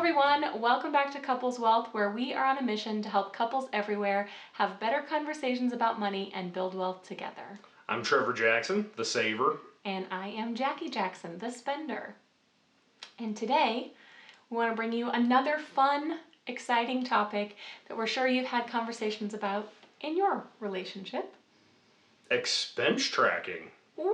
everyone, welcome back to Couples Wealth, where we are on a mission to help couples everywhere have better conversations about money and build wealth together. I'm Trevor Jackson, the saver. And I am Jackie Jackson, the spender. And today, we want to bring you another fun, exciting topic that we're sure you've had conversations about in your relationship. Expense tracking. Woo!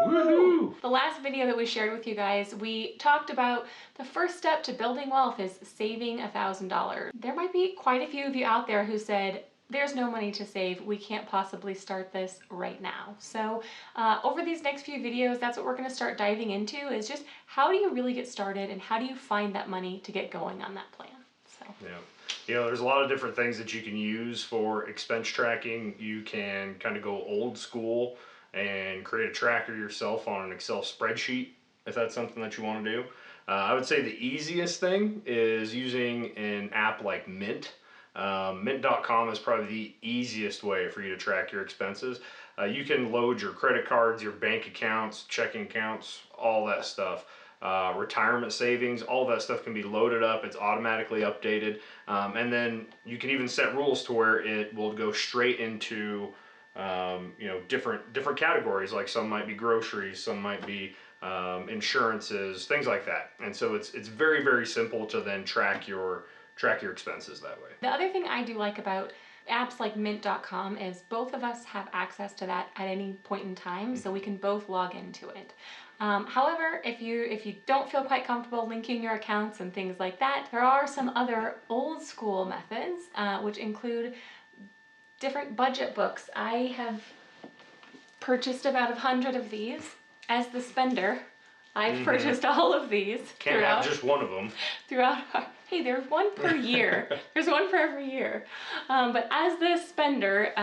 Woohoo! The last video that we shared with you guys, we talked about the first step to building wealth is saving $1,000. There might be quite a few of you out there who said, there's no money to save. We can't possibly start this right now. So over these next few videos, that's what we're going to start diving into is just how do you really get started and how do you find that money to get going on that plan? So. Yeah. There's a lot of different things that you can use for expense tracking. You can kind of go old school and create a tracker yourself on an Excel spreadsheet, if that's something that you want to do. I would say the easiest thing is using an app like Mint. Mint.com is probably the easiest way for you to track your expenses. You can load your credit cards, your bank accounts, checking accounts, all that stuff. Retirement savings, all that stuff can be loaded up. It's automatically updated. And then you can even set rules to where it will go straight into different categories. Like some might be groceries, some might be insurances, things like that. And so it's very, very simple to then track your expenses that way. The other thing I do like about apps like Mint.com is both of us have access to that at any point in time, so we can both log into it. However, if you don't feel quite comfortable linking your accounts and things like that, there are some other old school methods, which include different budget books. I have purchased about 100 of these. As the spender, I've purchased all of these. Can't have just one of them. Hey, there's one per year. There's one for every year. But as the spender,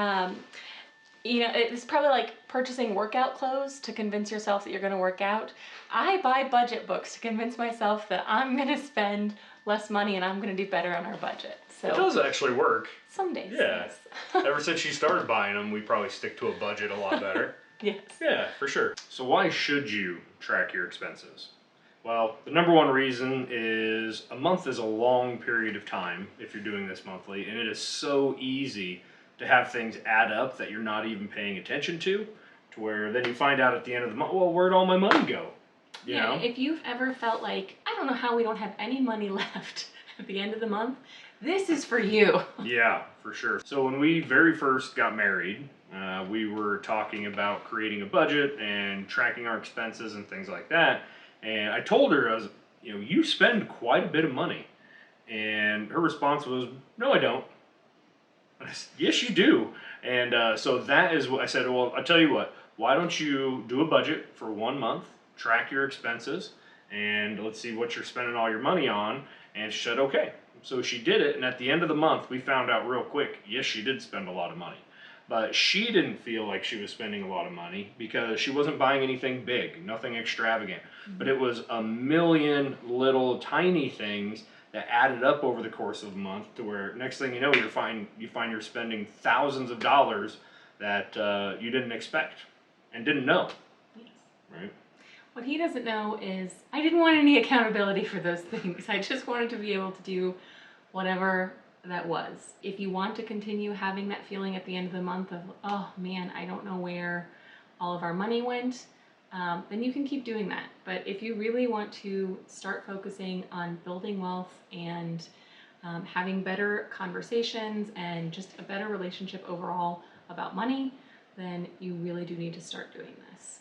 it's probably like purchasing workout clothes to convince yourself that you're going to work out. I buy budget books to convince myself that I'm going to spend less money and I'm going to do better on our budget. So it does actually work. Some days. Yeah. Yes. Ever since you started buying them, we probably stick to a budget a lot better. Yes. Yeah, for sure. So why should you track your expenses? Well, the number one reason is a month is a long period of time if you're doing this monthly, and it is so easy to have things add up that you're not even paying attention to where then you find out at the end of the month, well, where'd all my money go? You know? If you've ever felt like, I don't know how we don't have any money left at the end of the month, this is for you. Yeah, for sure. So when we very first got married, we were talking about creating a budget and tracking our expenses and things like that. And I told her, you spend quite a bit of money. And her response was, no, I don't. I said, yes, you do. And so that is what I said, well, I'll tell you what, why don't you do a budget for 1 month, track your expenses, and let's see what you're spending all your money on. And she said, okay. So she did it, and at the end of the month, we found out real quick, yes, she did spend a lot of money. But she didn't feel like she was spending a lot of money because she wasn't buying anything big, nothing extravagant. But it was a million little tiny things that added up over the course of a month to where next thing you know, you find you're spending thousands of dollars that you didn't expect and didn't know. Yes. Right? What he doesn't know is I didn't want any accountability for those things. I just wanted to be able to do whatever that was. If you want to continue having that feeling at the end of the month of, oh man, I don't know where all of our money went, then you can keep doing that. But if you really want to start focusing on building wealth and having better conversations and just a better relationship overall about money, then you really do need to start doing this.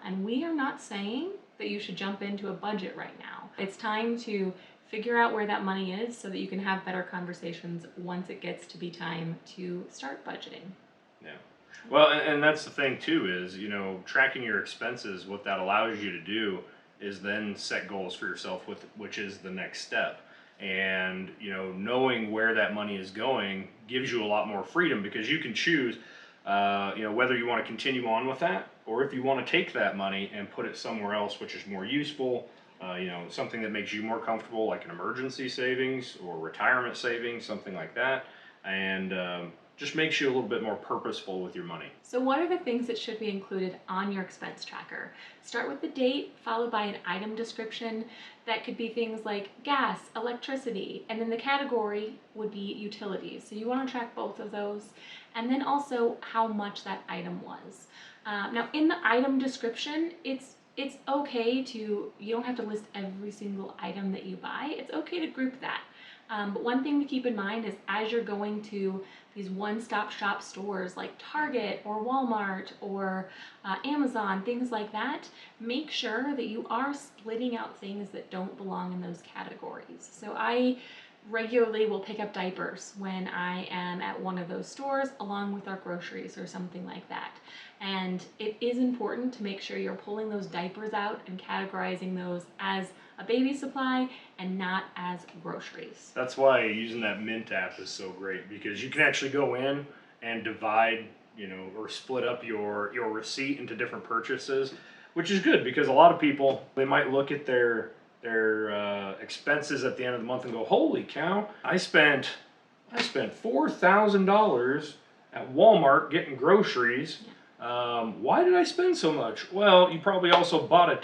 And we are not saying that you should jump into a budget right now. It's time to figure out where that money is so that you can have better conversations once it gets to be time to start budgeting. Yeah. Well, and that's the thing too is, tracking your expenses, what that allows you to do is then set goals for yourself, which is the next step. And, knowing where that money is going gives you a lot more freedom because you can choose, whether you want to continue on with that or if you want to take that money and put it somewhere else, which is more useful, something that makes you more comfortable, like an emergency savings or retirement savings, something like that. And just makes you a little bit more purposeful with your money. So what are the things that should be included on your expense tracker? Start with the date, followed by an item description. That could be things like gas, electricity, and then the category would be utilities. So you want to track both of those. And then also how much that item was. Now in the item description, it's okay to, you don't have to list every single item that you buy. It's okay to group that. But one thing to keep in mind is as you're going to these one-stop shop stores like Target or Walmart or Amazon, things like that, make sure that you are splitting out things that don't belong in those categories. So I regularly will pick up diapers when I am at one of those stores along with our groceries or something like that. And it is important to make sure you're pulling those diapers out and categorizing those as a baby supply and not as groceries. That's why using that Mint app is so great, because you can actually go in and divide, or split up your receipt into different purchases, which is good because a lot of people, they might look at their expenses at the end of the month and go, holy cow, I spent $4,000 at Walmart getting groceries. Why did I spend so much? Well, you probably also bought a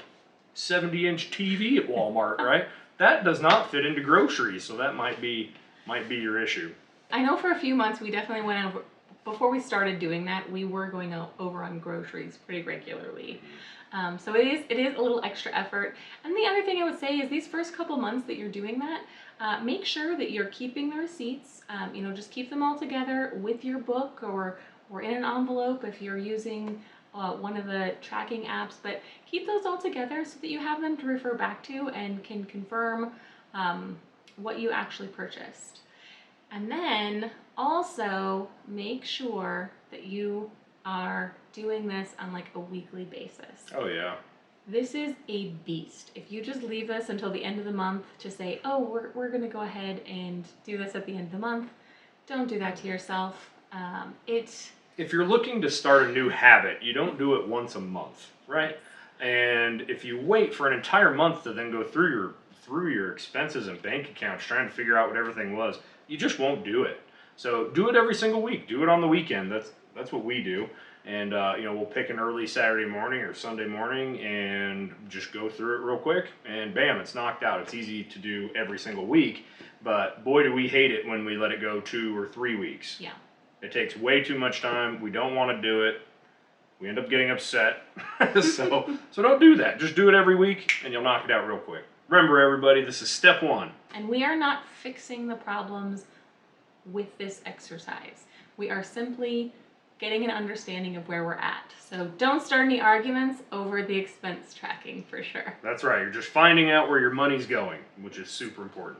70-inch TV at Walmart, right? That does not fit into groceries, so that might be your issue. I know for a few months we definitely went over, before we started doing that, we were going over on groceries pretty regularly. So it is a little extra effort. And the other thing I would say is these first couple months that you're doing that, make sure that you're keeping the receipts. Just keep them all together with your book or in an envelope if you're using one of the tracking apps, but keep those all together so that you have them to refer back to and can confirm what you actually purchased. And then also make sure that you are doing this on like a weekly basis. Oh yeah. This is a beast. If you just leave this until the end of the month to say, oh, we're gonna go ahead and do this at the end of the month, don't do that to yourself. If you're looking to start a new habit, you don't do it once a month, right? And if you wait for an entire month to then go through your expenses and bank accounts trying to figure out what everything was, you just won't do it. So do it every single week. Do it on the weekend. That's what we do. And we'll pick an early Saturday morning or Sunday morning and just go through it real quick, and bam, it's knocked out. It's easy to do every single week, but boy, do we hate it when we let it go 2 or 3 weeks. Yeah. It takes way too much time. We don't want to do it. We end up getting upset. So don't do that. Just do it every week and you'll knock it out real quick. Remember, everybody, this is step 1. And we are not fixing the problems with this exercise. We are simply getting an understanding of where we're at. So don't start any arguments over the expense tracking for sure. That's right. You're just finding out where your money's going, which is super important.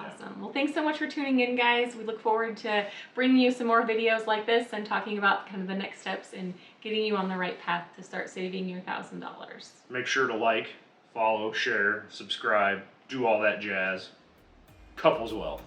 Awesome. Well, thanks so much for tuning in, guys. We look forward to bringing you some more videos like this and talking about kind of the next steps in getting you on the right path to start saving your $1,000. Make sure to like, follow, share, subscribe, do all that jazz. Couples Wealth.